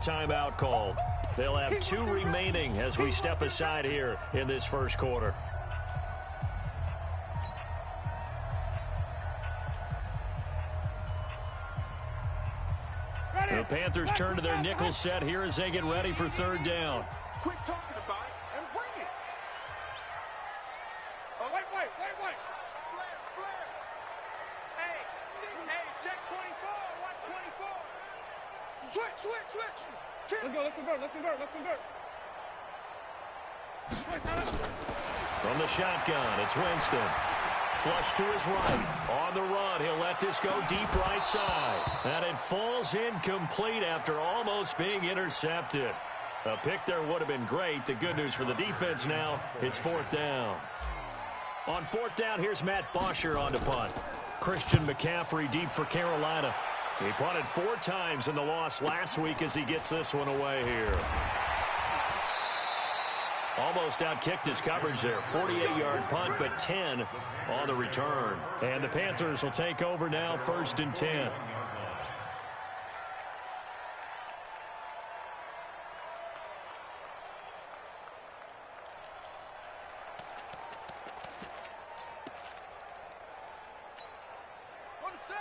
Timeout call. They'll have 2 remaining as we step aside here in this first quarter. The Panthers turn to their nickel set here as they get ready for third down. Quit talking about it and bring it. Oh, wait. Flare. Hey, check 24. Watch 24. Switch. Let's convert. From the shotgun, it's Winston. Flush to his right. On the run, he'll let this go deep right side. And it falls incomplete after almost being intercepted. A pick there would have been great. The good news for the defense now, it's fourth down. On fourth down, here's Matt Bosher on to punt. Christian McCaffrey deep for Carolina. He punted 4 times in the loss last week as he gets this one away here. Almost outkicked his coverage there. 48-yard punt, but 10 on the return. And the Panthers will take over now, 1st and 10.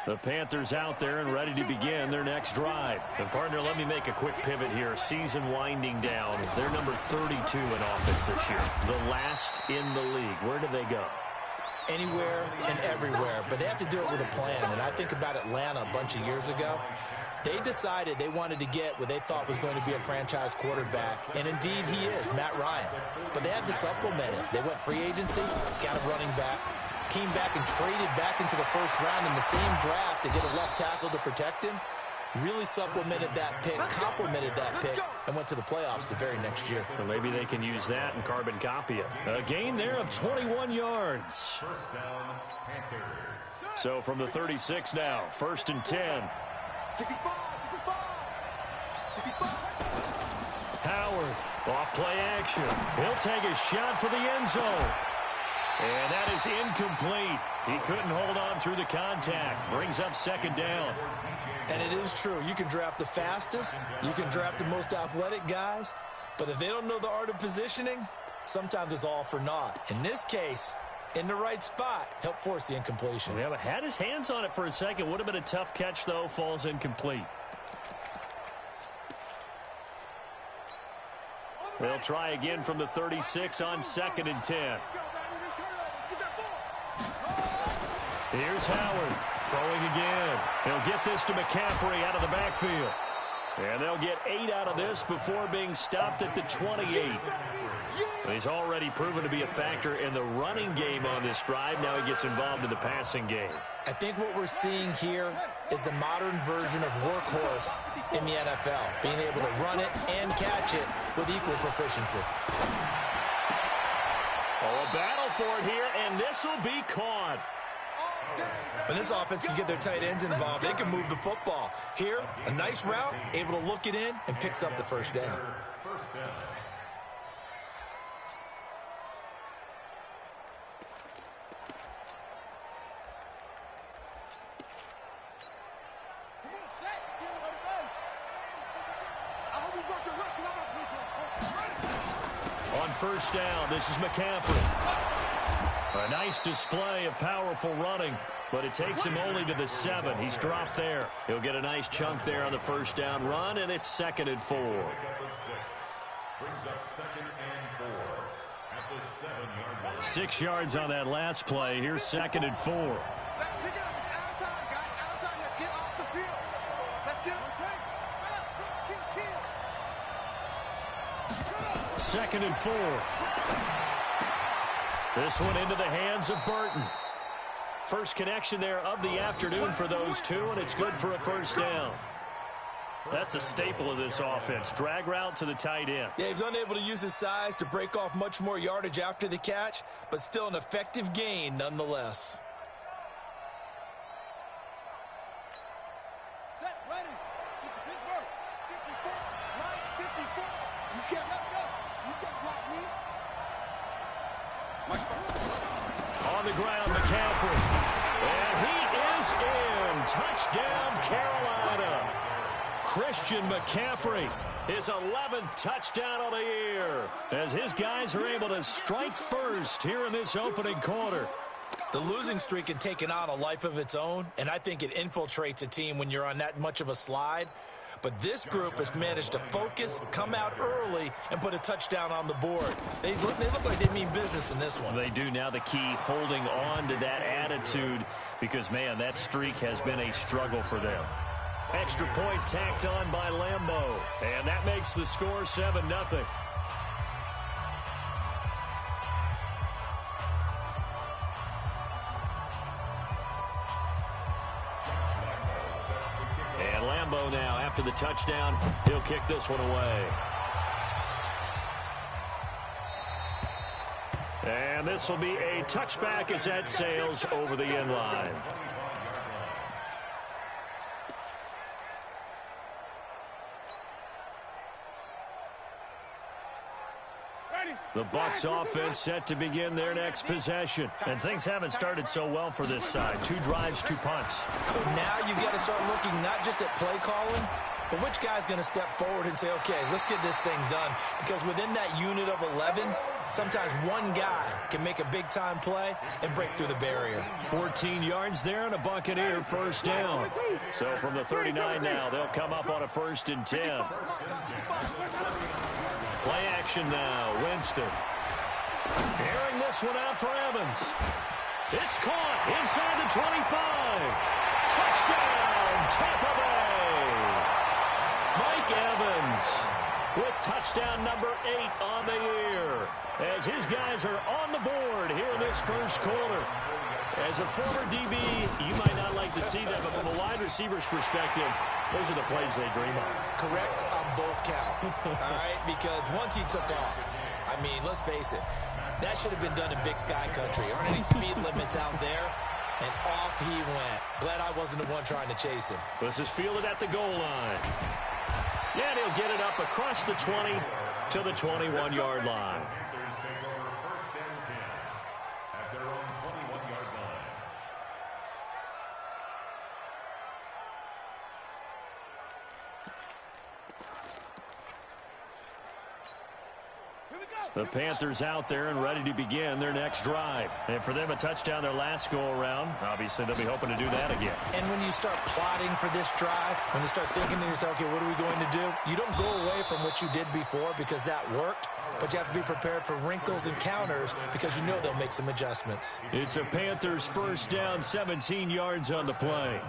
The Panthers out there and ready to begin their next drive. And, partner, let me make a quick pivot here. Season winding down. They're number 32 in offense this year. The last in the league. Where do they go? Anywhere and everywhere. But they have to do it with a plan. And I think about Atlanta a bunch of years ago. They decided they wanted to get what they thought was going to be a franchise quarterback. And, indeed, he is, Matt Ryan. But they had to supplement it. They went free agency, got a running back. Came back and traded back into the first round in the same draft to get a left tackle to protect him. Really supplemented that pick, complemented that pick, and went to the playoffs the very next year. Well, maybe they can use that and carbon copy it. A gain there of 21 yards. First down, Panthers. So from the 36 now, 1st and 10. Howard, off play action. He'll take a shot for the end zone. And that is incomplete. He couldn't hold on through the contact. Brings up 2nd down. And it is true. You can draft the fastest. You can draft the most athletic guys. But if they don't know the art of positioning, sometimes it's all for naught. In this case, in the right spot, helped force the incompletion. Yeah, but had his hands on it for a second. Would have been a tough catch, though. Falls incomplete. They'll try again from the 36 on 2nd and 10. Here's Howard throwing again. He'll get this to McCaffrey out of the backfield. And they'll get 8 out of this before being stopped at the 28. He's already proven to be a factor in the running game on this drive. Now he gets involved in the passing game. I think what we're seeing here is the modern version of workhorse in the NFL, being able to run it and catch it with equal proficiency. Oh, a battle for it here, and this will be caught. When this offense can get their tight ends involved, they can move the football. Here, a nice route, able to look it in, and picks up the first down. First down. On 1st down, this is McCaffrey. A nice display of powerful running, but it takes him only to the 7. He's dropped there. He'll get a nice chunk there on the 1st down run, and it's 2nd and 4. Brings up 2nd and 4 at the 7-yard line. 6 yards on that last play. Here's 2nd and 4. Let's pick it up. It's out of time, guys. Out of time. Let's get off the field. Let's get on track. 2nd and 4. This one into the hands of Burton. First connection there of the afternoon for those two, and it's good for a 1st down. That's a staple of this offense. Drag route to the tight end. Yeah, he's unable to use his size to break off much more yardage after the catch, but still an effective gain nonetheless. Set, ready. Pittsburgh. 54. Right, 54. You can't let go. You can't block me. On the ground, McCaffrey. And he is in. Touchdown, Carolina. Christian McCaffrey, his 11th touchdown of the year, as his guys are able to strike first here in this opening quarter. The losing streak had taken on a life of its own, and I think it infiltrates a team when you're on that much of a slide. But this group has managed to focus, come out early, and put a touchdown on the board. They look like they mean business in this one. They do. Now the key, holding on to that attitude, because, man, that streak has been a struggle for them. Extra point tacked on by Lambeau, and that makes the score 7-0. And Lambeau now, after the touchdown, he'll kick this one away. And this will be a touchback as that sails over the end line. The Bucs offense set to begin their next possession. And things haven't started so well for this side. 2 drives, 2 punts. So now you got to start looking not just at play calling, but which guy's going to step forward and say, okay, let's get this thing done. Because within that unit of 11, sometimes one guy can make a big-time play and break through the barrier. 14 yards there and a Buccaneer first down. So from the 39 now, they'll come up on a 1st and 10. Play action now, Winston. Airing this one out for Evans. It's caught inside the 25. Touchdown, Tampa Bay. Mike Evans with touchdown number 8 on the year, as his guys are on the board here in this first quarter. As a former DB, you might not like to see that, but from a wide receiver's perspective, those are the plays they dream of. Correct on both counts, all right? Because once he took off, I mean, let's face it, that should have been done in Big Sky Country. Aren't any speed limits out there? And off he went. Glad I wasn't the one trying to chase him. This is fielded at the goal line. Yeah, he'll get it up across the 20 to the 21-yard line. The Panthers out there and ready to begin their next drive. And for them, a touchdown their last go-around. Obviously, they'll be hoping to do that again. And when you start plotting for this drive, when you start thinking to yourself, okay, what are we going to do? You don't go away from what you did before because that worked, but you have to be prepared for wrinkles and counters because you know they'll make some adjustments. It's a Panthers first down, 17 yards on the play.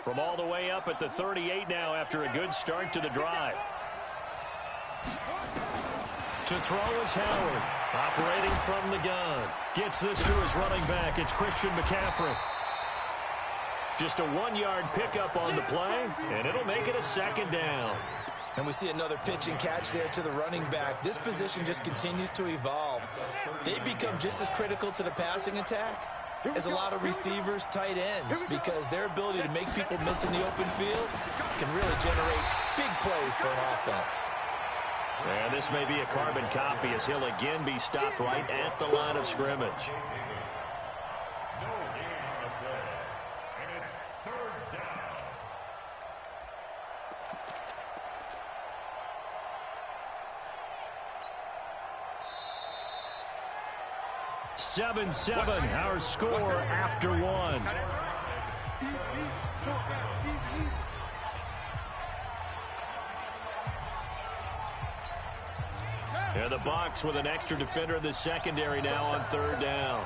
From all the way up at the 38 now after a good start to the drive. To throw is Howard, operating from the gun. Gets this to his running back. It's Christian McCaffrey. Just a 1-yard pickup on the play, and it'll make it a 2nd down. And we see another pitch and catch there to the running back. This position just continues to evolve. They become just as critical to the passing attack as a lot of receivers, tight ends, because their ability to make people miss in the open field can really generate big plays for an offense. And this may be a carbon copy as he'll again be stopped right at the line of scrimmage. No gain on the play. And it's 3rd down. 7-7, our score after 1. And the Bucs with an extra defender in the secondary now on 3rd down.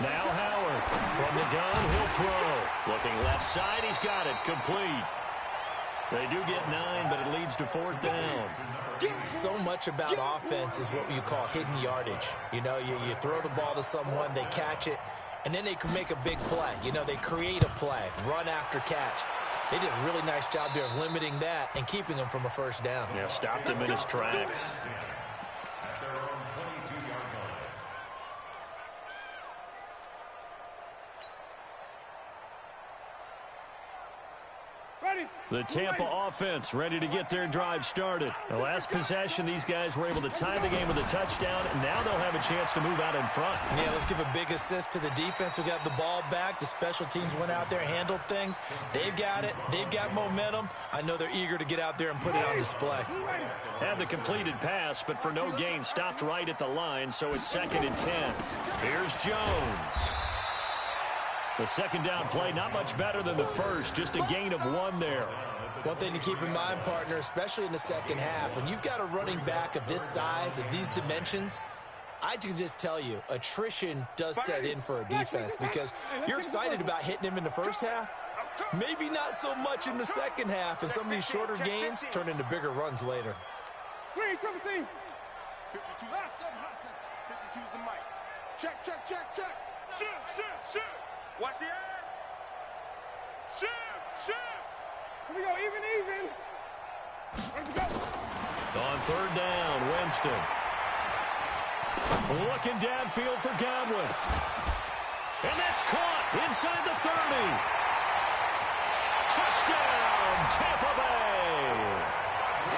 Now Howard from the gun, he'll throw. Looking left side, he's got it, complete. They do get 9, but it leads to 4th down. So much about offense is what you call hidden yardage. You know, you throw the ball to someone, they catch it, and then they can make a big play. You know, they create a play, run after catch. They did a really nice job there of limiting that and keeping him from a 1st down. Yeah, stopped him in his tracks. At their own 22-yard line. Ready? The Tampa offense ready to get their drive started. The last possession, these guys were able to tie the game with a touchdown, and now they'll have a chance to move out in front. Yeah, let's give a big assist to the defense who got the ball back. The special teams went out there, handled things. They've got it. They've got momentum. I know they're eager to get out there and put it on display. Had the completed pass, but for no gain, stopped right at the line, so it's 2nd and 10. Here's Jones. The second down play, not much better than the first, just a gain of 1 there. One thing to keep in mind, partner, especially in the second half, when you've got a running back of this size, of these dimensions, I can just tell you, attrition does set in for a defense because you're excited about hitting him in the first half. Maybe not so much in the second half, and some of these shorter gains turn into bigger runs later. Green, triple team. 52. Hot 52's the mic. Check. Shoot. Watch the edge. Shoot. Here we go, even. Let's go. On 3rd down, Winston. Looking downfield for Godwin. And that's caught inside the 30. Touchdown, Tampa Bay.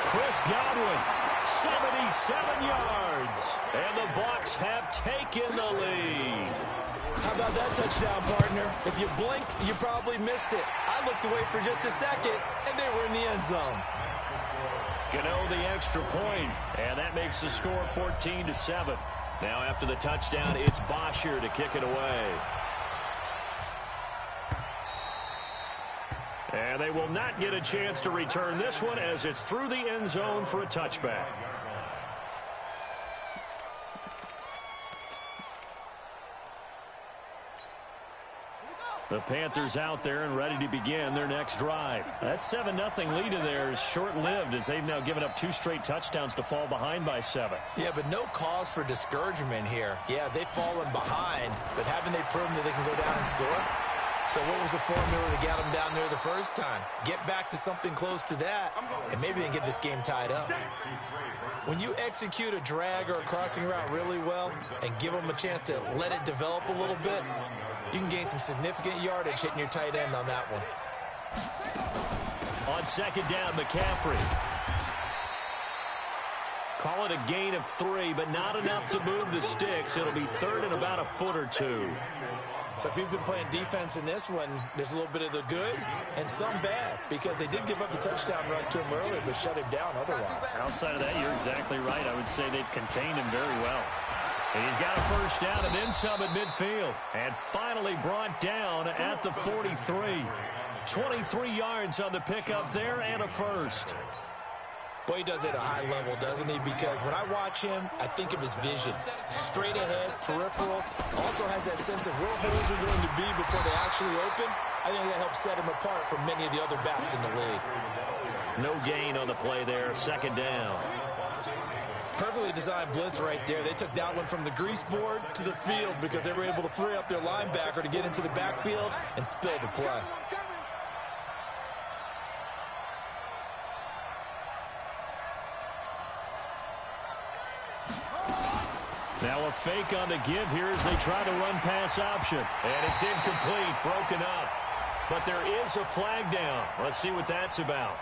Chris Godwin, 77 yards. And the Bucs have taken the lead. How about that touchdown, partner? If you blinked, you probably missed it. I looked away for just a second, and they were in the end zone. Gano the extra point, and that makes the score 14-7. Now after the touchdown, it's Bosher to kick it away. And they will not get a chance to return this one as it's through the end zone for a touchback. The Panthers out there and ready to begin their next drive. That 7-0 lead of theirs short-lived as they've now given up 2 straight touchdowns to fall behind by 7. Yeah, but no cause for discouragement here. Yeah, they've fallen behind, but haven't they proven that they can go down and score? So what was the formula to get them down there the first time? Get back to something close to that, and maybe they can get this game tied up. When you execute a drag or a crossing route really well and give them a chance to let it develop a little bit, you can gain some significant yardage hitting your tight end on that one. On 2nd down, McCaffrey. Call it a gain of 3, but not enough to move the sticks. It'll be 3rd and about a foot or 2. So if you've been playing defense in this one, there's a little bit of the good and some bad because they did give up the touchdown run to him earlier but shut him down otherwise. Outside of that, you're exactly right. I would say they've contained him very well. And he's got a first down and then some at midfield. And finally brought down at the 43. 23 yards on the pickup there and a first. Boy, he does it at a high level, doesn't he? Because when I watch him, I think of his vision. Straight ahead, peripheral. Also has that sense of where holes are going to be before they actually open. I think that helps set him apart from many of the other backs in the league. No gain on the play there. 2nd down. Perfectly designed blitz right there. They took that one from the grease board to the field because they were able to free up their linebacker to get into the backfield and spill the play. Now a fake on the give here as they try to run pass option. And it's incomplete, broken up. But there is a flag down. Let's see what that's about.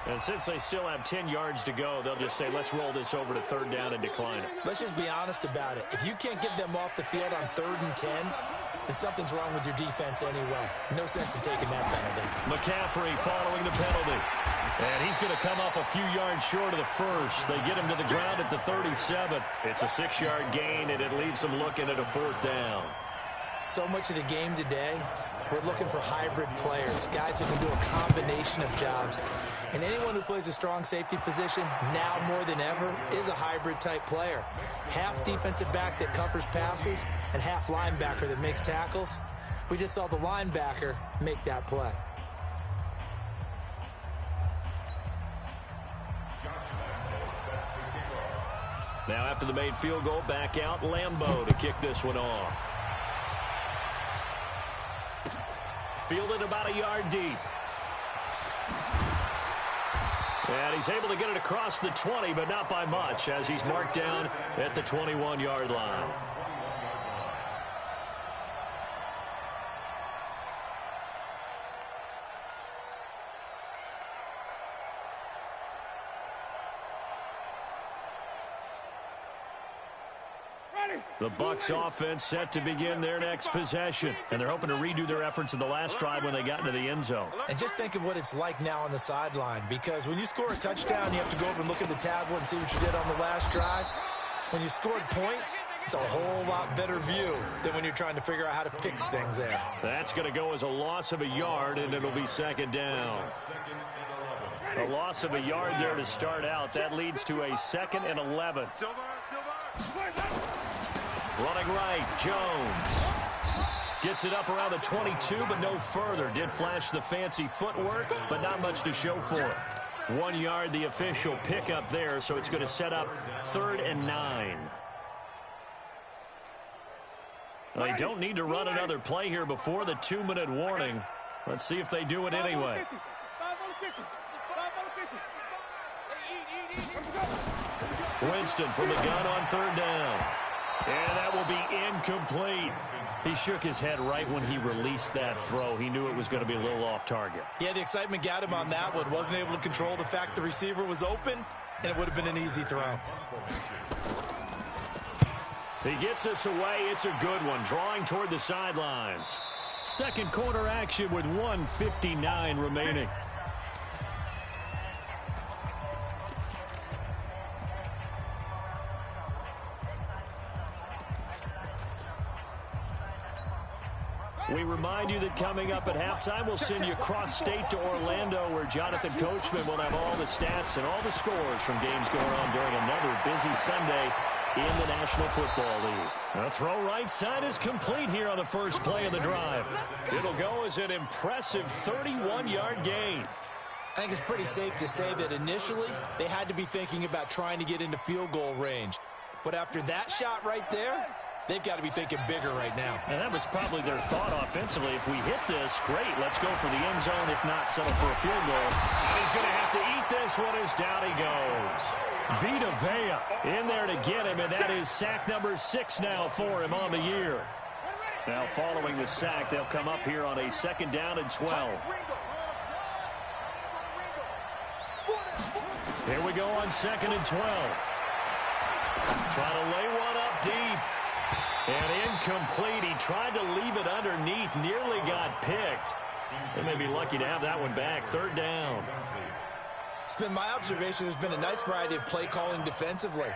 And since they still have 10 yards to go, they'll just say, let's roll this over to 3rd down and decline it. Let's just be honest about it. If you can't get them off the field on 3rd and 10, then something's wrong with your defense anyway. No sense in taking that penalty. McCaffrey following the penalty. And he's going to come up a few yards short of the first. They get him to the ground at the 37. It's a 6-yard gain, and it leaves them looking at a 4th down. So much of the game today, we're looking for hybrid players, guys who can do a combination of jobs. And anyone who plays a strong safety position, now more than ever, is a hybrid-type player. Half defensive back that covers passes and half linebacker that makes tackles. We just saw the linebacker make that play. Now after the made field goal, back out Lambeau to kick this one off. Fielded about a yard deep. And he's able to get it across the 20, but not by much, as he's marked down at the 21-yard line. The Bucs offense set to begin their next possession, and they're hoping to redo their efforts in the last drive when they got into the end zone. And just think of what it's like now on the sideline, because when you score a touchdown, you have to go over and look at the tablet and see what you did on the last drive. When you scored points, it's a whole lot better view than when you're trying to figure out how to fix things there. That's going to go as a loss of a yard, and it'll be second down. A loss of a yard there to start out. That leads to a 2nd and 11. Running right, Jones. Gets it up around the 22, but no further. Did flash the fancy footwork, but not much to show for it. 1 yard, the official pickup there, so it's going to set up 3rd and 9. They don't need to run another play here before the 2-minute warning. Let's see if they do it anyway. Winston from the gun on 3rd down. And that will be incomplete. He shook his head right when he released that throw. He knew it was going to be a little off target. Yeah, the excitement got him on that one. Wasn't able to control the fact the receiver was open, and it would have been an easy throw. He gets us away. It's a good one, drawing toward the sidelines. Second quarter action with 1:59 remaining. We remind you that coming up at halftime, we'll send you across-state to Orlando, where Jonathan Coachman will have all the stats and all the scores from games going on during another busy Sunday in the National Football League. The throw right side is complete here on the first play of the drive. It'll go as an impressive 31-yard gain. I think it's pretty safe to say that initially they had to be thinking about trying to get into field goal range. But after that shot right there, they've got to be thinking bigger right now. And that was probably their thought offensively. If we hit this, great, let's go for the end zone. If not, settle for a field goal. And he's going to have to eat this one as down he goes. Vita Vea in there to get him, and that is sack number 6 now for him on the year. Now following the sack, they'll come up here on a 2nd down and 12. Here we go on 2nd and 12. Trying to lay one up deep. And incomplete. He tried to leave it underneath. Nearly got picked. They may be lucky to have that one back. 3rd down. It's been my observation there's been a nice variety of play calling defensively.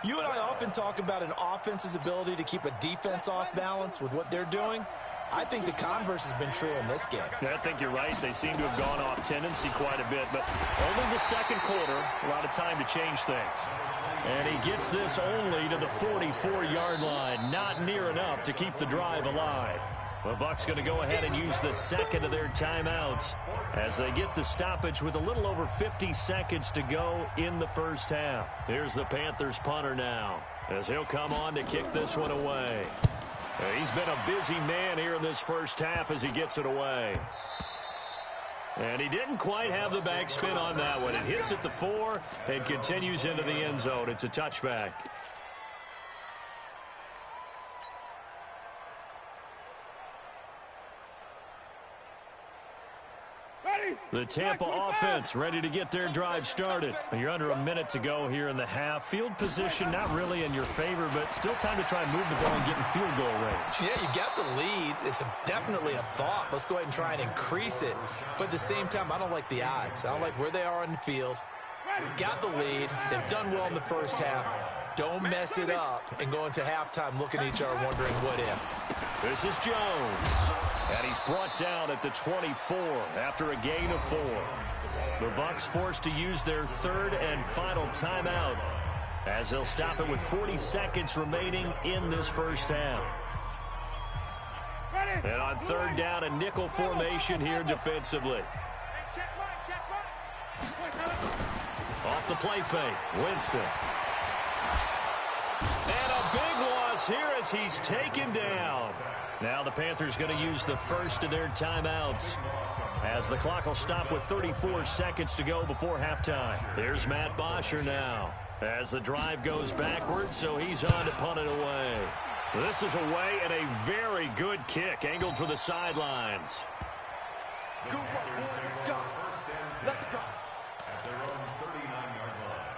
You and I often talk about an offense's ability to keep a defense off balance with what they're doing. I think the converse has been true in this game. Yeah, I think you're right. They seem to have gone off tendency quite a bit, but only the 2nd quarter, a lot of time to change things. And he gets this only to the 44-yard line. Not near enough to keep the drive alive. The Bucs going to go ahead and use the 2nd of their timeouts as they get the stoppage with a little over 50 seconds to go in the first half. Here's the Panthers punter now as he'll come on to kick this one away. He's been a busy man here in this first half as he gets it away. And he didn't quite have the backspin on that one. It hits at the 4 and continues into the end zone. It's a touchback. The Tampa offense ready to get their drive started. You're under a minute to go here in the half. Field position not really in your favor, but still time to try and move the ball and get in field goal range. Yeah, you got the lead. It's definitely a thought. Let's go ahead and try and increase it. But at the same time, I don't like the odds. I don't like where they are on the field. Got the lead. They've done well in the first half. Don't mess it up and go into halftime looking at each other wondering what if. This is Jones. And he's brought down at the 24 after a gain of 4. The Bucs forced to use their 3rd and final timeout as they'll stop it with 40 seconds remaining in this first half. And on 3rd down, a nickel formation here defensively. Off the play fake, Winston. And a big loss here as he's taken down. Now the Panthers going to use the first of their timeouts as the clock will stop with 34 seconds to go before halftime. Here's Matt Bosher now as the drive goes backwards, so he's on to punt it away. This is away and a very good kick angled for the sidelines. Good work, boys. Go. Let's go. At their own 39-yard line.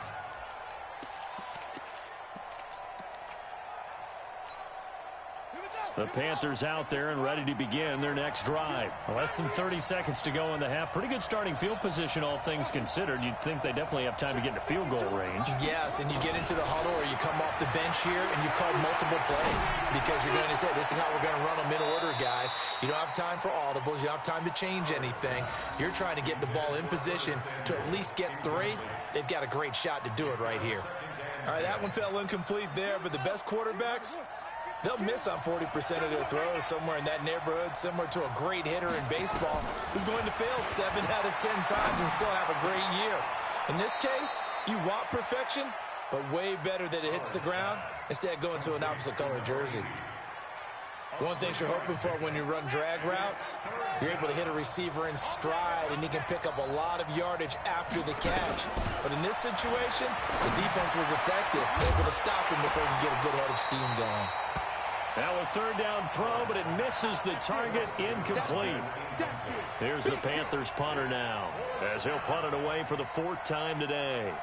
The Panthers out there and ready to begin their next drive. Less than 30 seconds to go in the half. Pretty good starting field position, all things considered. You'd think they definitely have time to get into field goal range. Yes, and you get into the huddle or you come off the bench here and you call multiple plays because you're going to say, this is how we're going to run them in order, guys. You don't have time for audibles. You don't have time to change anything. You're trying to get the ball in position to at least get 3. They've got a great shot to do it right here. All right, that one fell incomplete there, but the best quarterbacks, they'll miss on 40% of their throws, somewhere in that neighborhood, similar to a great hitter in baseball who's going to fail 7 out of 10 times and still have a great year. In this case, you want perfection, but way better that it hits the ground instead of going to an opposite color jersey. One thing you're hoping for when you run drag routes, you're able to hit a receiver in stride, and he can pick up a lot of yardage after the catch. But in this situation, the defense was effective, able to stop him before he could get a good head of steam going. Now a third down throw, but it misses the target, incomplete. Here's the Panthers punter now, as he'll punt it away for the 4th time today.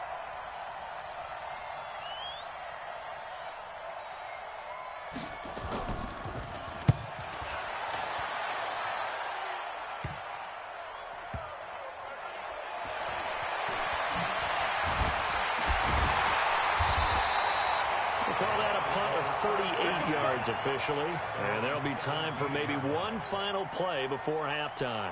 Call that a punt of 38 yards officially, and there'll be time for maybe one final play before halftime.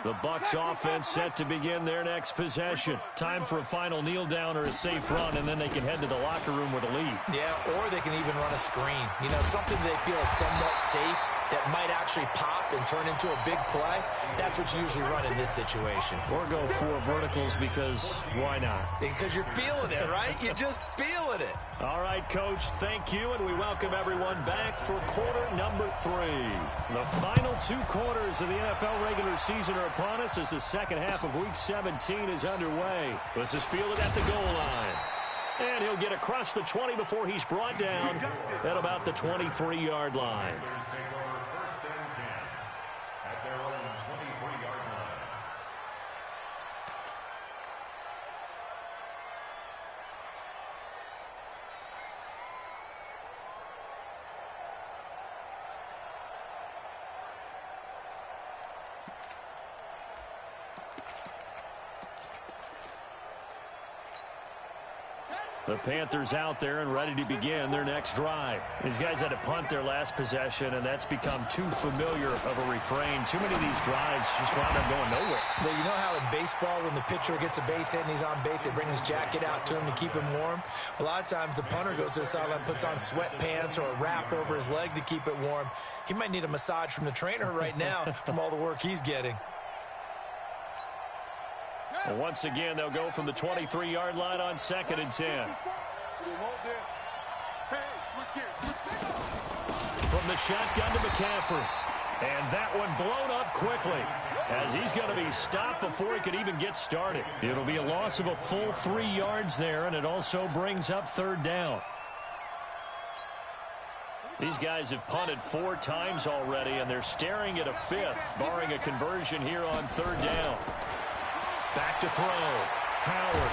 The Bucs offense set to begin their next possession. Time for a final kneel down or a safe run, and then they can head to the locker room with a lead. Yeah, or they can even run a screen. You know, something they feel is somewhat safe that might actually pop and turn into a big play. That's what you usually run in this situation. Or go 4 verticals because why not? Because you're feeling it, right? You're just feeling it. All right, Coach, thank you, and we welcome everyone back for quarter number 3. The final 2 quarters of the NFL regular season are upon us as the second half of Week 17 is underway. This is fielded at the goal line. And he'll get across the 20 before he's brought down at about the 23-yard line. The Panthers out there and ready to begin their next drive. These guys had to punt their last possession, and that's become too familiar of a refrain. Too many of these drives just wound up going nowhere. Well, you know how in baseball, when the pitcher gets a base hit and he's on base, they bring his jacket out to him to keep him warm? A lot of times the punter goes to the sideline, puts on sweatpants or a wrap over his leg to keep it warm. He might need a massage from the trainer right now from all the work he's getting. Well, once again, they'll go from the 23-yard line on 2nd and 10. From the shotgun to McCaffrey. And that one blown up quickly, as he's going to be stopped before he could even get started. It'll be a loss of a full 3 yards there, and it also brings up 3rd down. These guys have punted 4 times already, and they're staring at a 5th, barring a conversion here on 3rd down. Back to throw. Howard.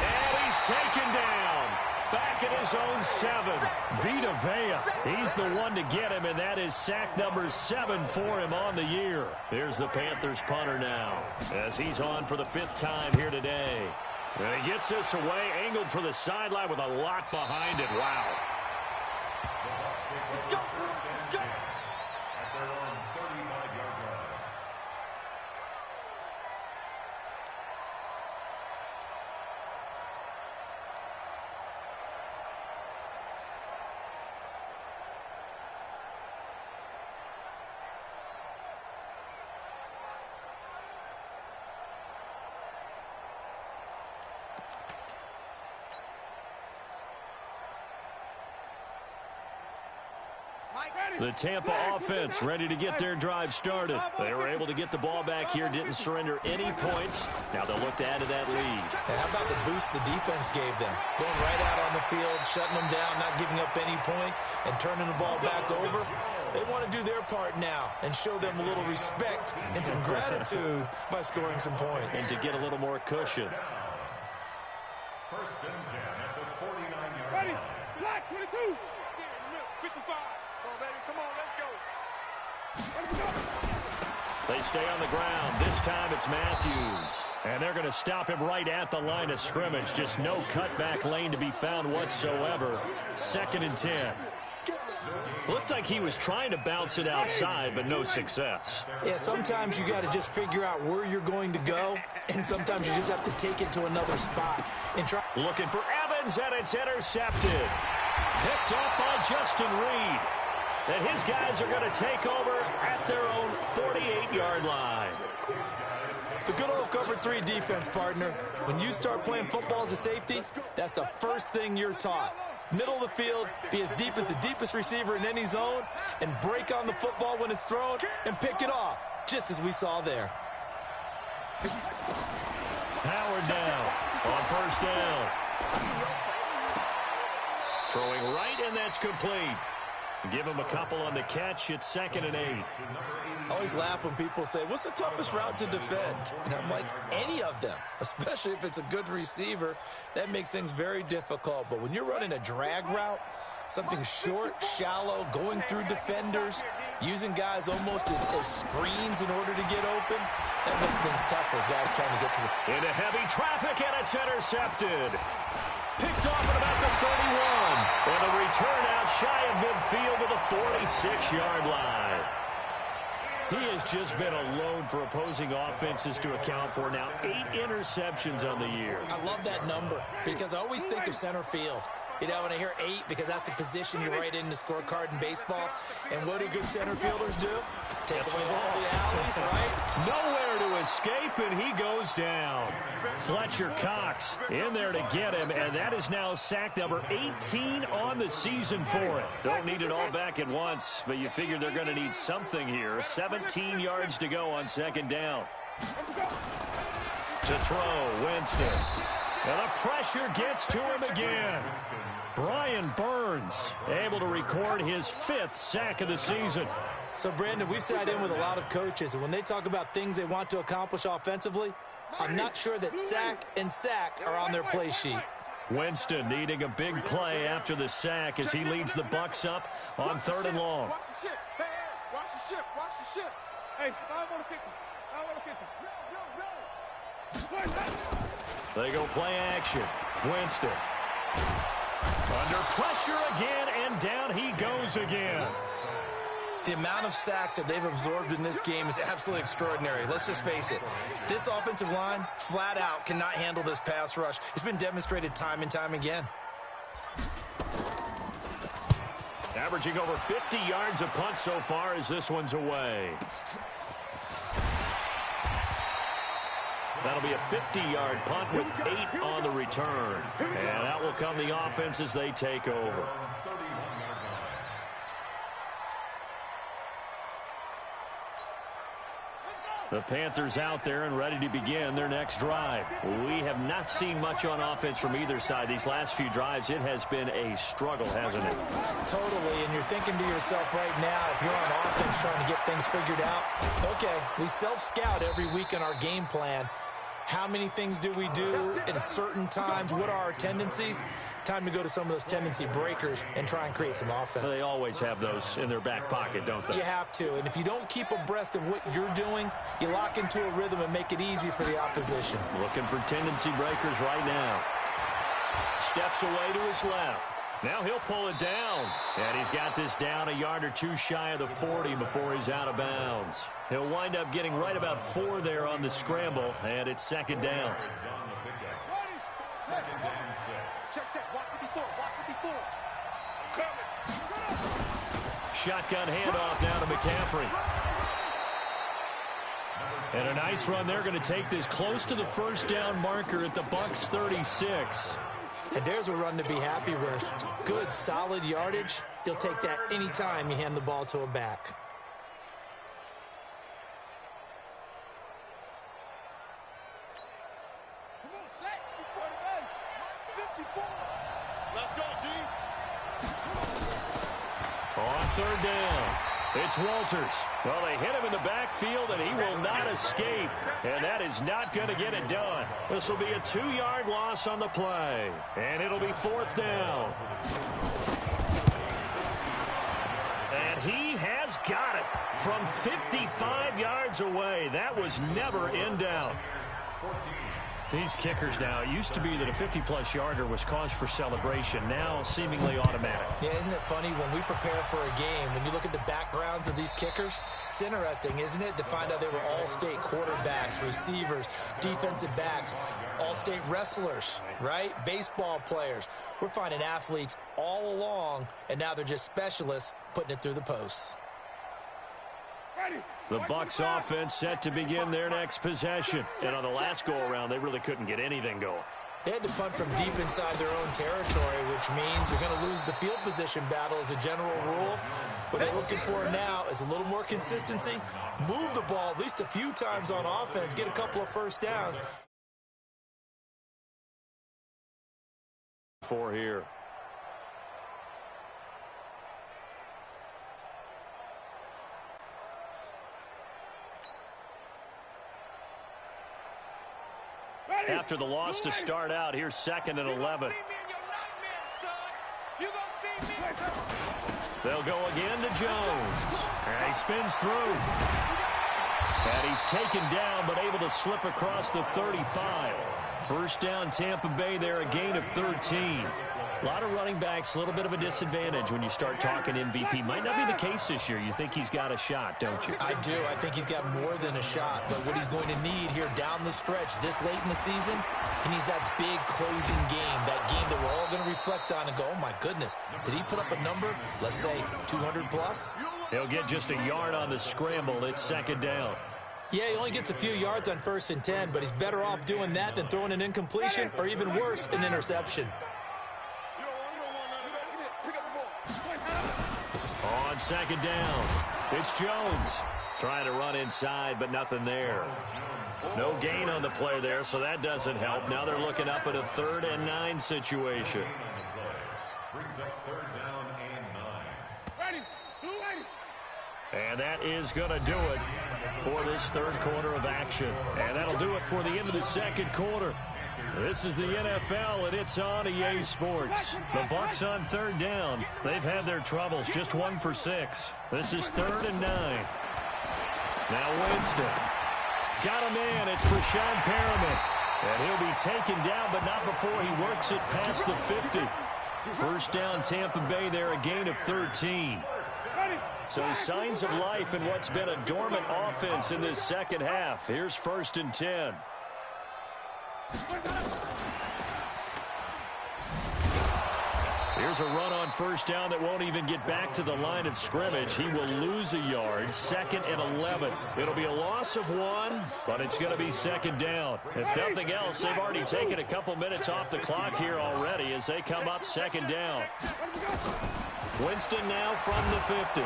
And he's taken down. Back at his own 7. Vita Vea. He's the one to get him, and that is sack number 7 for him on the year. Here's the Panthers punter now, as he's on for the 5th time here today. And he gets this away, angled for the sideline with a lot behind it. Wow. Let's go. Let's go. At their own 35-yard line. The Tampa offense ready to get their drive started. They were able to get the ball back here, didn't surrender any points. Now they'll look to add to that lead. And how about the boost the defense gave them? Going right out on the field, shutting them down, not giving up any points, and turning the ball back over. They want to do their part now and show them a little respect and some gratitude by scoring some points. And to get a little more cushion. 1st and 10 at the 49-yard Ready. line. Black 22. They stay on the ground. This time it's Matthews. And they're going to stop him right at the line of scrimmage. Just no cutback lane to be found whatsoever. 2nd and 10. Looked like he was trying to bounce it outside, but no success. Yeah, sometimes you got to just figure out where you're going to go, and sometimes you just have to take it to another spot and try. Looking for Evans, and it's intercepted. Picked up by Justin Reed. And his guys are going to take over at their own 48-yard line. The good old cover 3 defense, partner. When you start playing football as a safety, that's the first thing you're taught. Middle of the field, be as deep as the deepest receiver in any zone, and break on the football when it's thrown and pick it off, just as we saw there. Howard down on 1st down. Throwing right, and that's complete. Give him a couple on the catch. It's 2nd and 8. I always laugh when people say, what's the toughest route to defend? And I'm like, any of them, especially if it's a good receiver. That makes things very difficult. But when you're running a drag route, something short, shallow, going through defenders, using guys almost as screens in order to get open, that makes things tough for guys trying to get to the... Into heavy traffic, and it's intercepted. Picked off at about the 31. And a return out shy of midfield to the 46-yard line. He has just been alone for opposing offenses to account for now 8 interceptions on the year. I love that number because I always think of center field. You know, when I hear 8, because that's the position you write in the scorecard in baseball. And what do good center fielders do? Take away all the alleys, right? Nowhere to escape, and he goes down. Fletcher Cox in there to get him, and that is now sack number 18 on the season for him. Don't need it all back at once, but you figure they're going to need something here. 17 yards to go on 2nd down. To throw, Winston. And the pressure gets to him again. Brian Burns able to record his 5th sack of the season. So, Brandon, we've sat in with a lot of coaches, and when they talk about things they want to accomplish offensively, I'm not sure that sack and sack are on their play sheet. Winston needing a big play after the sack as he leads the Bucs up on 3rd and long. Watch the ship. Hey, watch the ship. Watch the ship. Hey, I want to kick him. I want to kick him. They go play action. Winston. Under pressure again, and down he goes again. The amount of sacks that they've absorbed in this game is absolutely extraordinary. Let's just face it. This offensive line, flat out, cannot handle this pass rush. It's been demonstrated time and time again. Averaging over 50 yards a punt so far as this one's away. That'll be a 50-yard punt with 8 on the return. And that will come the offense as they take over. The Panthers out there and ready to begin their next drive. We have not seen much on offense from either side. These last few drives, it has been a struggle, hasn't it? Totally, and you're thinking to yourself right now, if you're on offense trying to get things figured out, okay, we self-scout every week in our game plan. How many things do we do at certain times? What are our tendencies? Time to go to some of those tendency breakers and try and create some offense. They always have those in their back pocket, don't they? You have to, and if you don't keep abreast of what you're doing, you lock into a rhythm and make it easy for the opposition. Looking for tendency breakers right now. Steps away to his left. Now he'll pull it down. And he's got this down a yard or two shy of the 40 before he's out of bounds. He'll wind up getting right about 4 there on the scramble, and it's 2nd down. Shotgun handoff now to McCaffrey. And a nice run. They're going to take this close to the 1st down marker at the Bucs 36. And there's a run to be happy with. Good, solid yardage. You'll take that any time you hand the ball to a back. Let's go, G. On 3rd down, it's Walters. Well, they hit him in the backfield, and he will not escape. And that is not going to get it done. This will be a 2-yard loss on the play. And it'll be 4th down. he has got it from 55 yards away. That was never in doubt. These kickers now, it used to be that a 50-plus yarder was cause for celebration. Now seemingly automatic. Yeah, isn't it funny when we prepare for a game, when you look at the backgrounds of these kickers, it's interesting, isn't it, to find out they were all-state quarterbacks, receivers, defensive backs, all-state wrestlers, right? Baseball players. We're finding athletes all along, and now they're just specialists putting it through the posts. The Bucs offense set to begin their next possession. And on the last go-around, they really couldn't get anything going. They had to punt from deep inside their own territory, which means they're going to lose the field position battle as a general rule. What they're looking for now is a little more consistency. Move the ball at least a few times on offense. Get a couple of first downs. For here. After the loss to start out, here's 2nd and 11. They'll go again to Jones. And he spins through. And he's taken down, but able to slip across the 35. First down, Tampa Bay there, a gain of 13. A lot of running backs, a little bit of a disadvantage when you start talking MVP. Might not be the case this year. You think he's got a shot, don't you? I do. I think he's got more than a shot. But what he's going to need here down the stretch this late in the season, he needs that big closing game, that game that we're all going to reflect on and go, oh, my goodness, did he put up a number, let's say, 200 plus? He'll get just a yard on the scramble. It's 2nd down. Yeah, he only gets a few yards on 1st and 10, but he's better off doing that than throwing an incompletion or even worse, an interception. On 2nd down, it's Jones. Trying to run inside, but nothing there. No gain on the play there, so that doesn't help. Now they're looking up at a 3rd and 9 situation. Brings up 3rd down and 9. And that is going to do it for this 3rd quarter of action. And that'll do it for the end of the 2nd quarter. This is the NFL, and it's on EA Sports. The Bucs on 3rd down. They've had their troubles, just 1 for 6. This is 3rd and 9. Now Winston. Got a man. It's Brashad Perriman. And he'll be taken down, but not before he works it past the 50. First down, Tampa Bay there, a gain of 13. So signs of life in what's been a dormant offense in this second half. Here's 1st and 10. Here's a run on 1st down that won't even get back to the line of scrimmage. He will lose a yard. 2nd and 11. It'll be a loss of 1, but it's going to be 2nd down. If nothing else, they've already taken a couple minutes off the clock here already as they come up 2nd down. Winston now from the 50.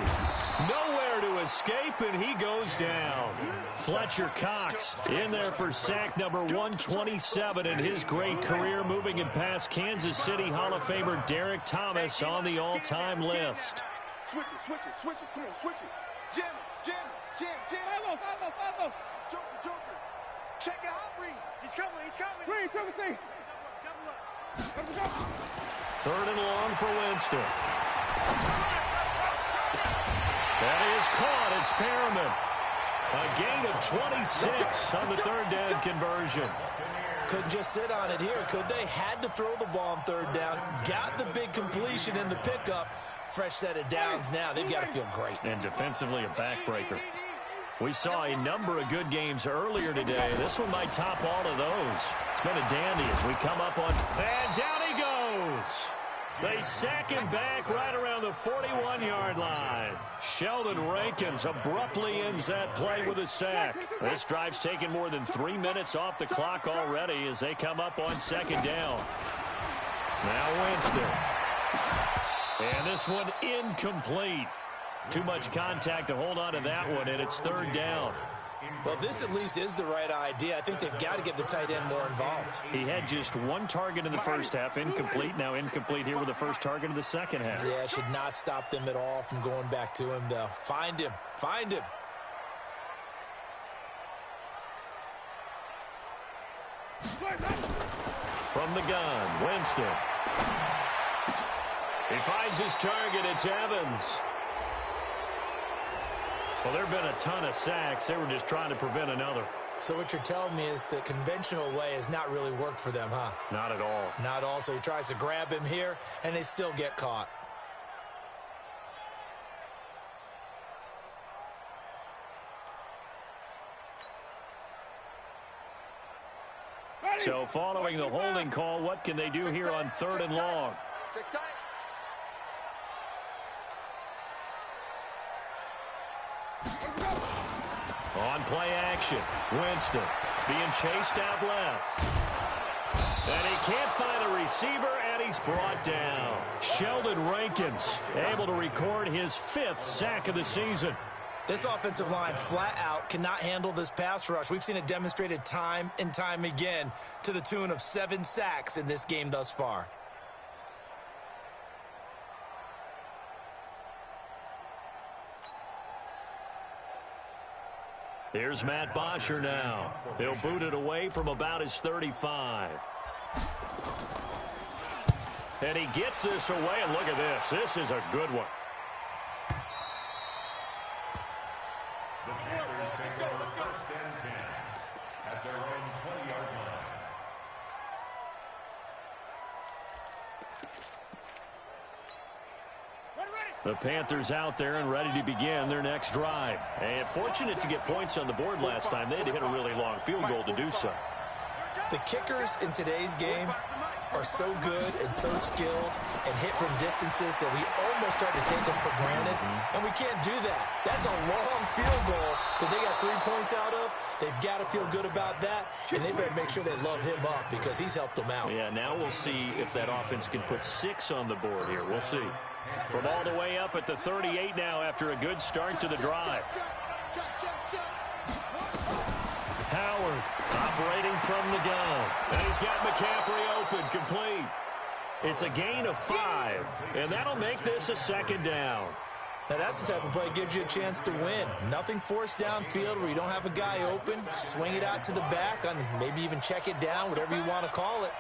Nowhere to escape, and he goes down. Fletcher Cox in there for sack number 127 in his great career, moving it past Kansas City Hall of Famer Derek Thomas on the all-time list. Switch it. Come on, switch it. Jam. Follow. Joker. Check out Reed. He's coming. Reed, double thing. Double up. 3rd and long for Winston. That is caught. It's Perriman. A gain of 26 on the 3rd down conversion. Couldn't just sit on it here, could they? Had to throw the ball on 3rd down. Got the big completion in the pickup. Fresh set of downs now. They've got to feel great. And defensively, a backbreaker. We saw a number of good games earlier today. This one might top all of those. It's been a dandy as we come up on... And down he goes! They sack him back right around the 41-yard line. Sheldon Rankins abruptly ends that play with a sack. This drive's taken more than 3 minutes off the clock already as they come up on 2nd down. Now Winston. And this one incomplete. Too much contact to hold on to that one, and it's 3rd down. Well, this at least is the right idea. I think they've got to get the tight end more involved. He had just 1 target in the first half, incomplete. Now incomplete here with the first target of the second half. Yeah, it should not stop them at all from going back to him, though. Find him. From the gun, Winston. He finds his target. It's Evans. Well, there have been a ton of sacks. They were just trying to prevent another. So what you're telling me is the conventional way has not really worked for them, huh? Not at all. Not all. So he tries to grab him here, and they still get caught. So following the holding call, what can they do here on 3rd and long? On play action, Winston being chased out left. And he can't find a receiver, and he's brought down. Sheldon Rankins able to record his 5th sack of the season. This offensive line flat out cannot handle this pass rush. We've seen it demonstrated time and time again to the tune of 7 sacks in this game thus far. Here's Matt Bosher now. He'll boot it away from about his 35. And he gets this away, and look at this. This is a good one. The Panthers take over 1st and 10 at their own 20-yard line. The Panthers out there and ready to begin their next drive. And fortunate to get points on the board last time. They had to hit a really long field goal to do so. The kickers in today's game are so good and so skilled and hit from distances that we almost start to take them for granted. And we can't do that. That's a long field goal that they got 3 points out of. They've got to feel good about that, and they better make sure they love him up because he's helped them out. Yeah, now we'll see if that offense can put 6 on the board here. We'll see. From all the way up at the 38 now after a good start to the drive. Howard operating from the gun. And he's got McCaffrey open, complete. It's a gain of 5, and that'll make this a 2nd down. Now, that's the type of play that gives you a chance to win. Nothing forced downfield where you don't have a guy open. Swing it out to the back, and maybe even check it down, whatever you want to call it.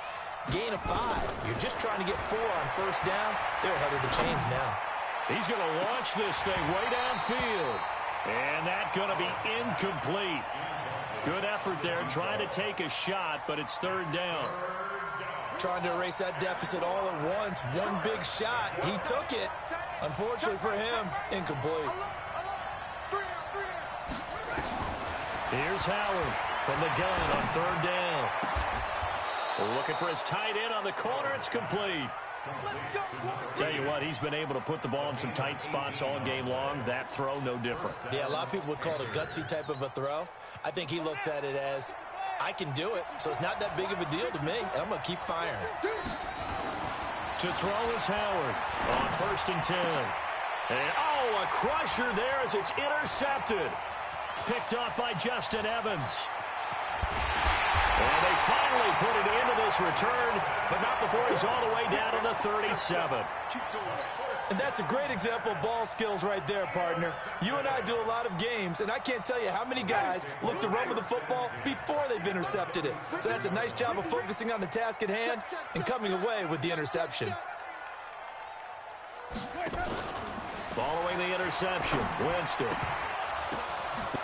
Gain of 5. You're just trying to get 4 on 1st down. They're ahead of the chains now. He's going to launch this thing way downfield. And that's going to be incomplete. Good effort there, trying to take a shot, but it's 3rd down. Trying to erase that deficit all at once. One big shot. He took it. Unfortunately for him, incomplete. Here's Howard from the gun on 3rd down. Looking for his tight end on the corner. It's complete. Tell you what, he's been able to put the ball in some tight spots all game long. That throw, no different. Yeah, a lot of people would call it a gutsy type of a throw. I think he looks at it as, I can do it, so it's not that big of a deal to me, and I'm going to keep firing. To throw is Howard on 1st and 10. And, a crusher there as it's intercepted. Picked off by Justin Evans. And they finally put it into this return, but not before he's all the way down to the 37. And that's a great example of ball skills right there, partner. You and I do a lot of games, and I can't tell you how many guys look to run with the football before they've intercepted it. So that's a nice job of focusing on the task at hand and coming away with the interception. Following the interception, Winston.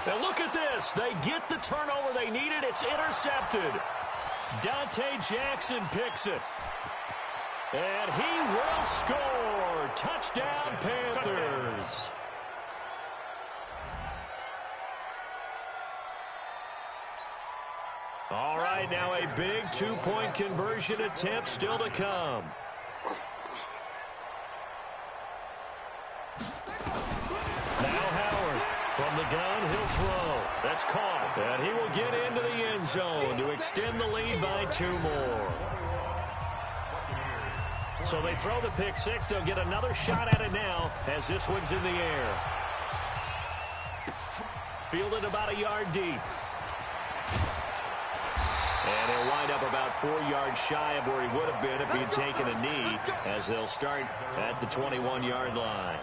Now look at this. They get the turnover they needed. It's intercepted. Dante Jackson picks it. And he will score. Touchdown, Panthers. All right, now a big 2-point conversion attempt still to come. Now Howard from the gun, he'll throw. That's caught. And he will get into the end zone to extend the lead by 2 more. So they throw the pick 6. They'll get another shot at it now as this one's in the air. Fielded about a yard deep. And he'll wind up about 4 yards shy of where he would have been if he had taken a knee, as they'll start at the 21-yard line.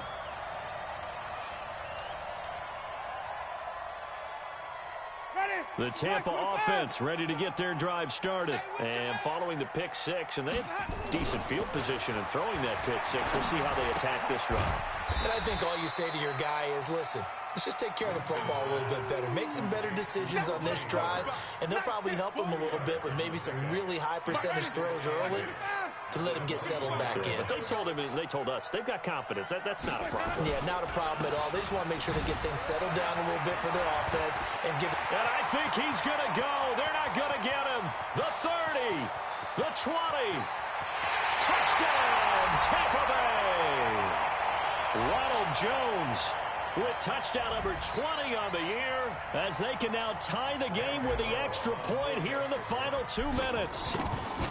The Tampa offense ready to get their drive started. And following the pick 6, and they have decent field position in throwing that pick 6. We'll see how they attack this drive. And I think all you say to your guy is, listen, let's just take care of the football a little bit better. Make some better decisions on this drive, and they'll probably help them a little bit with maybe some really high percentage throws early to let him get settled back in. But they told us they've got confidence. That's not a problem. Yeah, not a problem at all. They just want to make sure they get things settled down a little bit for their offense and give it. And I think he's going to go. They're not going to get him. The 30, the 20. Touchdown, Tampa Bay. Ronald Jones with touchdown number 20 on the year as they can now tie the game with the extra point here in the final 2 minutes.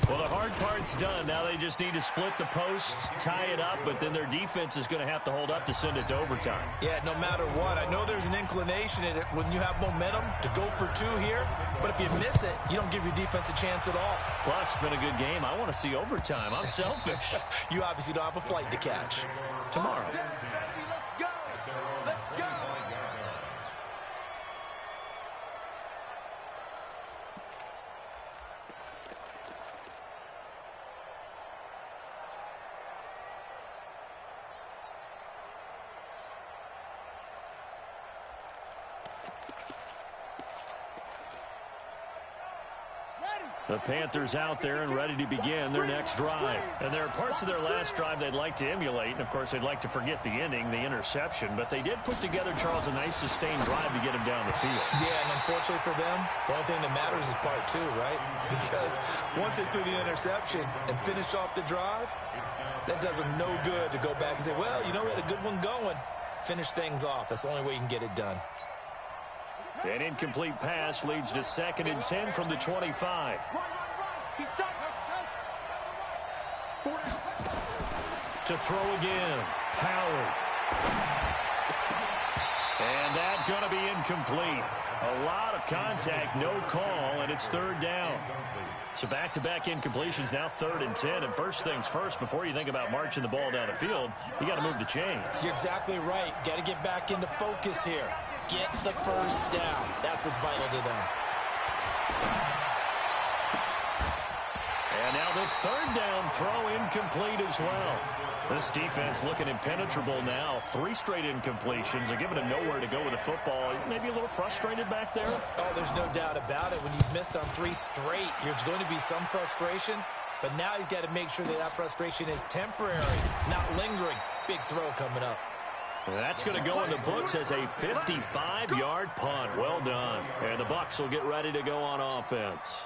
Well, the hard part's done. Now they just need to split the posts, tie it up, but then their defense is going to have to hold up to send it to overtime. Yeah, no matter what. I know there's an inclination in it when you have momentum to go for 2 here, but if you miss it, you don't give your defense a chance at all. Plus, it's been a good game. I want to see overtime. I'm selfish. You obviously don't have a flight to catch. Tomorrow. The Panthers out there and ready to begin their next drive. And there are parts of their last drive they'd like to emulate. And, of course, they'd like to forget the ending, the interception. But they did put together, Charles, a nice sustained drive to get him down the field. Yeah, and unfortunately for them, the only thing that matters is part 2, right? Because once they threw the interception and finished off the drive, that does them no good to go back and say, well, you know, we had a good one going. Finish things off. That's the only way you can get it done. An incomplete pass leads to 2nd and 10 from the 25. To throw again. Howard. And that's going to be incomplete. A lot of contact, no call, and it's 3rd down. So back-to-back incompletions, now 3rd and 10. And first things first, before you think about marching the ball down the field, you got to move the chains. You're exactly right. Got to get back into focus here. Get the first down. That's what's vital to them. And now the 3rd down throw incomplete as well. This defense looking impenetrable now. 3 straight incompletions. They're giving him nowhere to go with the football. Maybe a little frustrated back there. Oh, there's no doubt about it. When you've missed on 3 straight, there's going to be some frustration. But now he's got to make sure that that frustration is temporary, not lingering. Big throw coming up. That's going to go in the books as a 55-yard punt. Well done. And the Bucs will get ready to go on offense.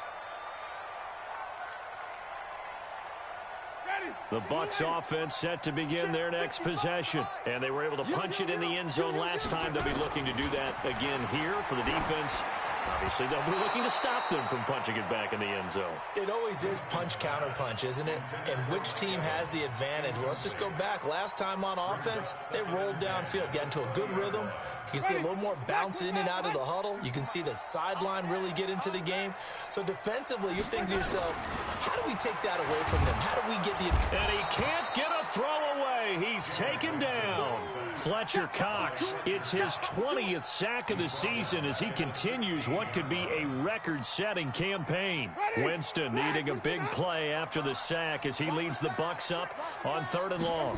The Bucs offense set to begin their next possession. And they were able to punch it in the end zone last time. They'll be looking to do that again here for the defense. Obviously, they'll be looking to stop them from punching it back in the end zone. It always is punch-counter-punch, isn't it? And which team has the advantage? Well, let's just go back. Last time on offense, they rolled downfield, got into a good rhythm. You can see a little more bounce in and out of the huddle. You can see the sideline really get into the game. So defensively, you're thinking to yourself, how do we take that away from them? How do we get the... And he can't get a throw away. He's taken down. Fletcher Cox, it's his 20th sack of the season as he continues what could be a record-setting campaign. Winston needing a big play after the sack as he leads the Bucs up on 3rd and long.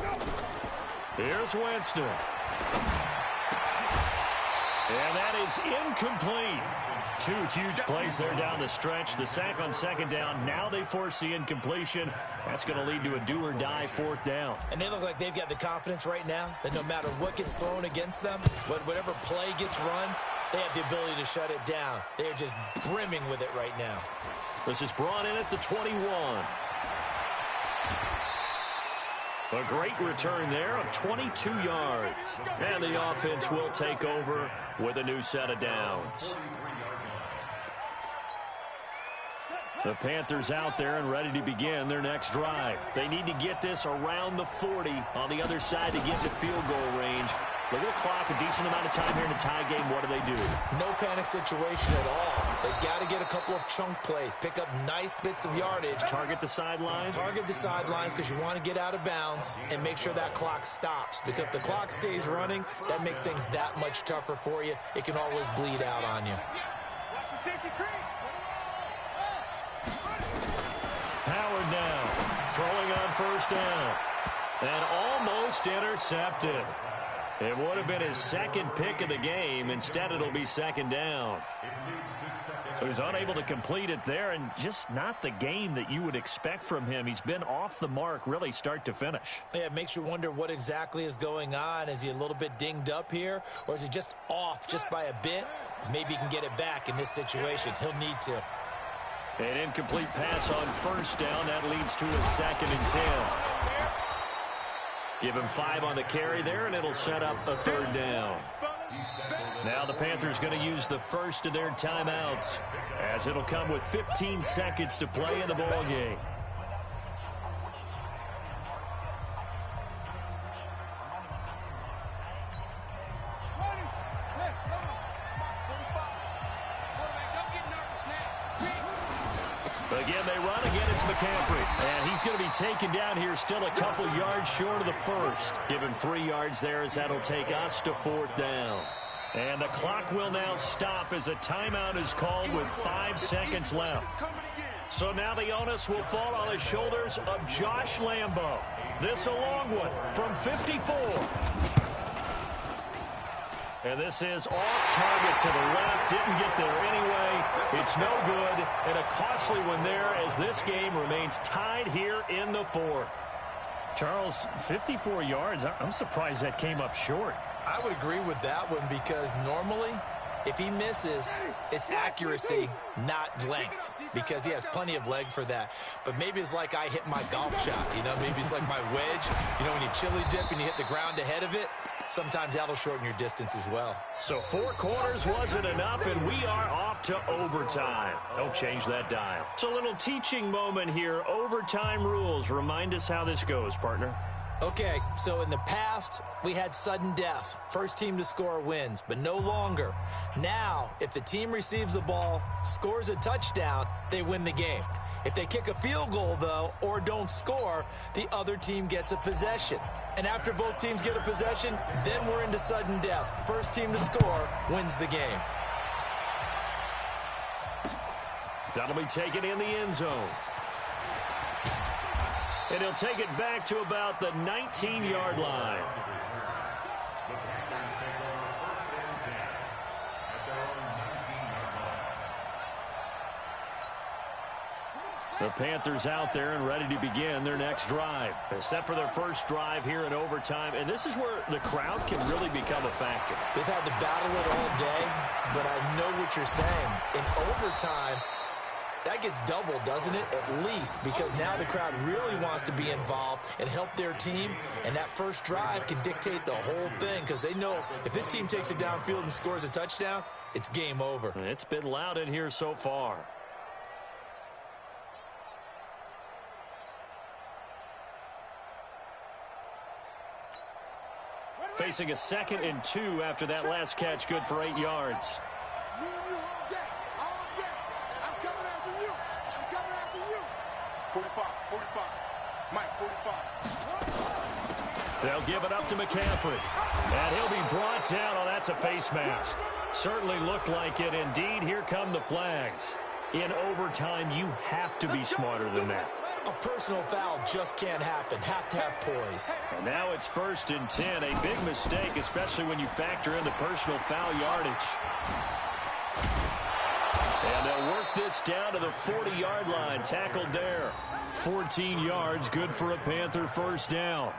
Here's Winston. And that is incomplete. 2 huge plays there down the stretch. The sack on 2nd down. Now they force the incompletion. That's going to lead to a do-or-die 4th down. And they look like they've got the confidence right now that no matter what gets thrown against them, whatever play gets run, they have the ability to shut it down. They're just brimming with it right now. This is brought in at the 21. A great return there of 22 yards. And the offense will take over with a new set of downs. The Panthers out there and ready to begin their next drive. They need to get this around the 40 on the other side to get into field goal range. Look at the clock, a decent amount of time here in a tie game. What do they do? No panic situation at all. They've got to get a couple of chunk plays, pick up nice bits of yardage. Target the sidelines? Target the sidelines because you want to get out of bounds and make sure that clock stops. Because if the clock stays running, that makes things that much tougher for you. It can always bleed out on you. Watch the safety crease. Howard now throwing on 1st down. And almost intercepted. It would have been his second pick of the game. Instead, it'll be second down. So he's unable to complete it there, and just not the game that you would expect from him. He's been off the mark really start to finish. Yeah, it makes you wonder what exactly is going on. Is he a little bit dinged up here, or is he just off just by a bit? Maybe he can get it back in this situation. He'll need to. An incomplete pass on first down. That leads to a 2nd and 10. Give him 5 on the carry there, and it'll set up a 3rd down. Now the Panthers going to use the first of their timeouts, as it'll come with 15 seconds to play in the ball game. Again, they run. Again, it's McCaffrey. And he's going to be taken down here still a couple yards short of the first. Give him 3 yards there as that'll take us to 4th down. And the clock will now stop as a timeout is called with 5 seconds left. So now the onus will fall on the shoulders of Josh Lambo. This a long one from 54. And this is off target to the left. Didn't get there anyway. It's no good. And a costly one there as this game remains tied here in the 4th. Charles, 54 yards. I'm surprised that came up short. I would agree with that one because normally if he misses, it's accuracy, not length, because he has plenty of leg for that. But maybe it's like I hit my golf shot, maybe it's like my wedge. When you chili dip and you hit the ground ahead of it, sometimes that'll shorten your distance as well. So 4 quarters wasn't enough, and we are off to overtime. Don't change that dial. It's a little teaching moment here. Overtime rules. Remind us how this goes, partner. Okay, so in the past, we had sudden death. First team to score wins, but no longer. Now, if the team receives the ball, scores a touchdown, they win the game. If they kick a field goal, though, or don't score, the other team gets a possession. And after both teams get a possession, then we're into sudden death. First team to score wins the game. That'll be taken in the end zone. And he'll take it back to about the 19-yard line. The Panthers out there and ready to begin their next drive. They're set for their first drive here in overtime, and this is where the crowd can really become a factor. They've had to battle it all day, but I know what you're saying. In overtime, that gets doubled, doesn't it? At least, because now the crowd really wants to be involved and help their team, and that first drive can dictate the whole thing because they know if this team takes it downfield and scores a touchdown, it's game over. It's been loud in here so far. Facing a 2nd and 2 after that last catch, good for 8 yards. Me and you all day. All day. I'm coming after you. I'm coming after you. 45. Mike, 45. They'll give it up to McCaffrey. And he'll be brought down. Oh, that's a face mask. Certainly looked like it. Indeed, here come the flags. In overtime, you have to be smarter than that. A personal foul just can't happen. Have to have poise. And now it's 1st and 10. A big mistake, especially when you factor in the personal foul yardage. And they'll work this down to the 40-yard line. Tackled there. 14 yards, good for a Panther first down.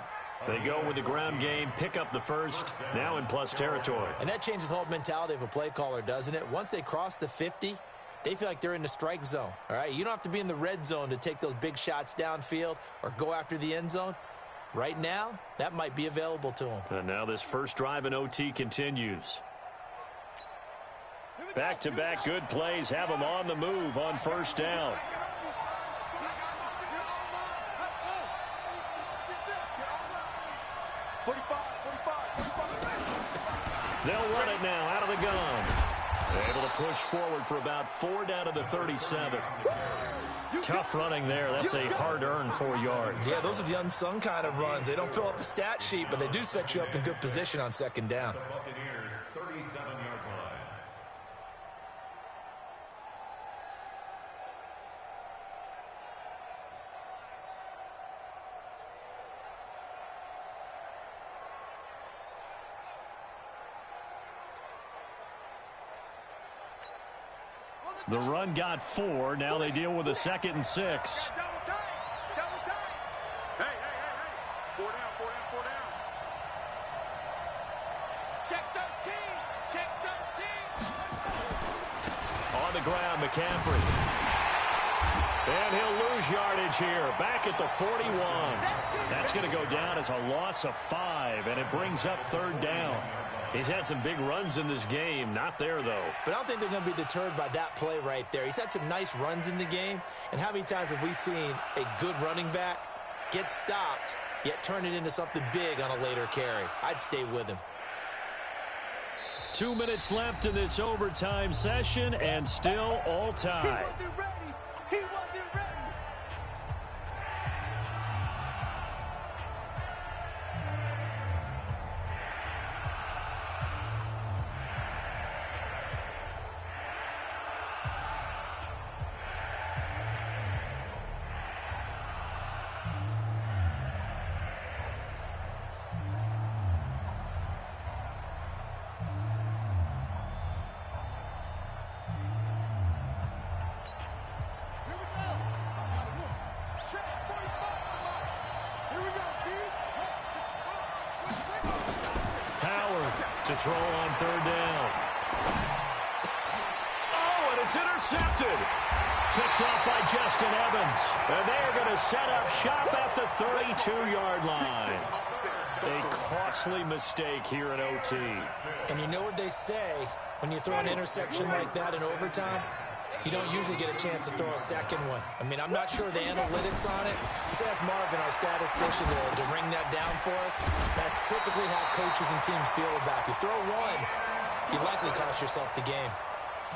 They go with the ground game, pick up the first, now in plus territory. And that changes the whole mentality of a play caller, doesn't it? Once they cross the 50, they feel like they're in the strike zone, all right? You don't have to be in the red zone to take those big shots downfield or go after the end zone. Right now, that might be available to them. And now this first drive in OT continues. Back-to-back good plays have them on the move on first down. They'll run it now out of the gun. Able to push forward for about 4 down to the 37. Tough running there. That's a hard-earned 4 yards. Yeah, those are the unsung kind of runs. They don't fill up the stat sheet, but they do set you up in good position on second down. Buccaneers 37-yard line. The run got 4. Now they deal with a 2nd and 6. Double time. Double time. Hey. 4 down. Check 13. Check 13. On the ground, McCaffrey. And he'll lose yardage here. Back at the 41. That's going to go down as a loss of 5, and it brings up 3rd down. He's had some big runs in this game. Not there, though. But I don't think they're going to be deterred by that play right there. He's had some nice runs in the game. And how many times have we seen a good running back get stopped, yet turn it into something big on a later carry? I'd stay with him. 2 minutes left in this overtime session, and still all tied. He wasn't ready. To throw on 3rd down. Oh, and it's intercepted. Picked off by Justin Evans. And they're going to set up shop at the 32-yard line. A costly mistake here in OT. And you know what they say, when you throw an interception like that in overtime, you don't usually get a chance to throw a second one. I mean, I'm not sure the analytics on it. Let's ask Marvin, our statistician, to ring that down for us. That's typically how coaches and teams feel about it. You throw one, you likely cost yourself the game.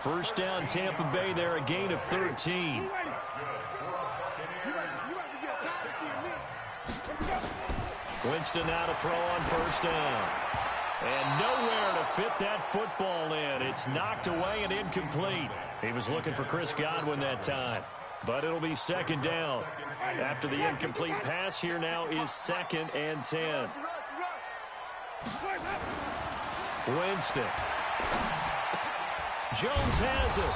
1st down, Tampa Bay there, a gain of 13. Winston now to throw on 1st down. And nowhere to fit that football in. It's knocked away and incomplete. He was looking for Chris Godwin that time. But it'll be 2nd down. After the incomplete pass, here now is 2nd and 10. Winston. Jones has it.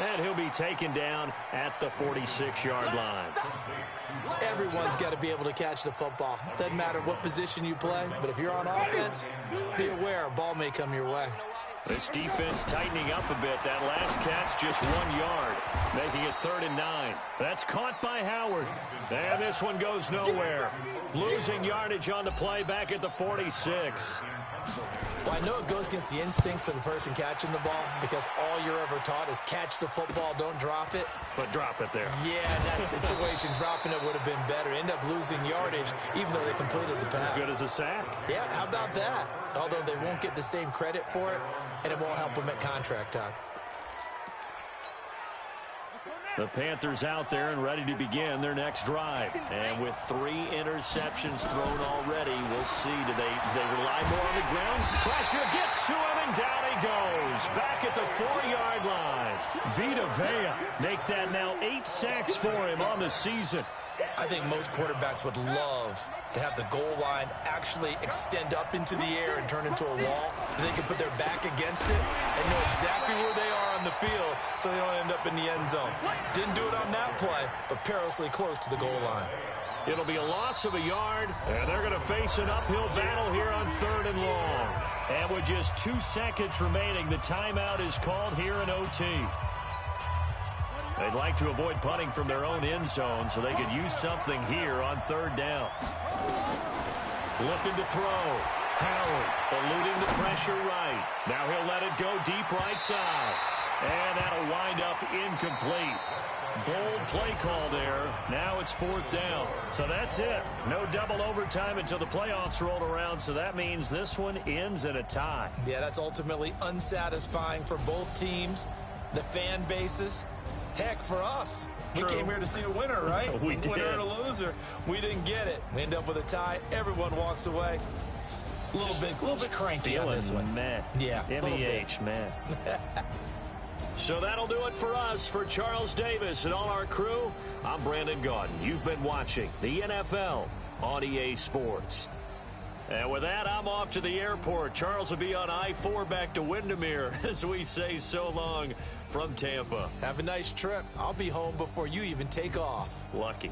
And he'll be taken down at the 46-yard line. Everyone's got to be able to catch the football. Doesn't matter what position you play, but if you're on offense, be aware a ball may come your way. This defense tightening up a bit. That last catch just 1 yard, making it 3rd and 9. That's caught by Howard. And this one goes nowhere. Losing yardage on the play back at the 46. Well, I know it goes against the instincts of the person catching the ball because all you're ever taught is catch the football, don't drop it. But drop it there. Yeah, in that situation, dropping it would have been better. End up losing yardage even though they completed the pass. As good as a sack. Yeah, how about that? Although they won't get the same credit for it, and it won't help them at contract time. The Panthers out there and ready to begin their next drive. And with 3 interceptions thrown already, we'll see. Do they rely more on the ground? Pressure gets to him, and down he goes. Back at the 4-yard line. Vita Vea make that now 8 sacks for him on the season. I think most quarterbacks would love to have the goal line actually extend up into the air and turn into a wall. And they can put their back against it and know exactly where they are on the field so they don't end up in the end zone. Didn't do it on that play, but perilously close to the goal line. It'll be a loss of a yard, and they're going to face an uphill battle here on 3rd and long. And with just 2 seconds remaining, the timeout is called here in OT. They'd like to avoid punting from their own end zone so they could use something here on 3rd down. Looking to throw. Howard eluding the pressure right. Now he'll let it go deep right side. And that'll wind up incomplete. Bold play call there. Now it's 4th down. So that's it. No double overtime until the playoffs rolled around, so that means this one ends in a tie. Yeah, that's ultimately unsatisfying for both teams, the fan bases. Heck, for us, True. We came here to see a winner, right? We did. Winner and a loser. We didn't get it. We end up with a tie. Everyone walks away. A little bit cranky on this one. Man. Yeah, MEH, man. So that'll do it for us. For Charles Davis and all our crew, I'm Brandon Gaudin. You've been watching the NFL on EA Sports. And with that, I'm off to the airport. Charles will be on I-4 back to Windermere as we say so long from Tampa. Have a nice trip. I'll be home before you even take off. Lucky.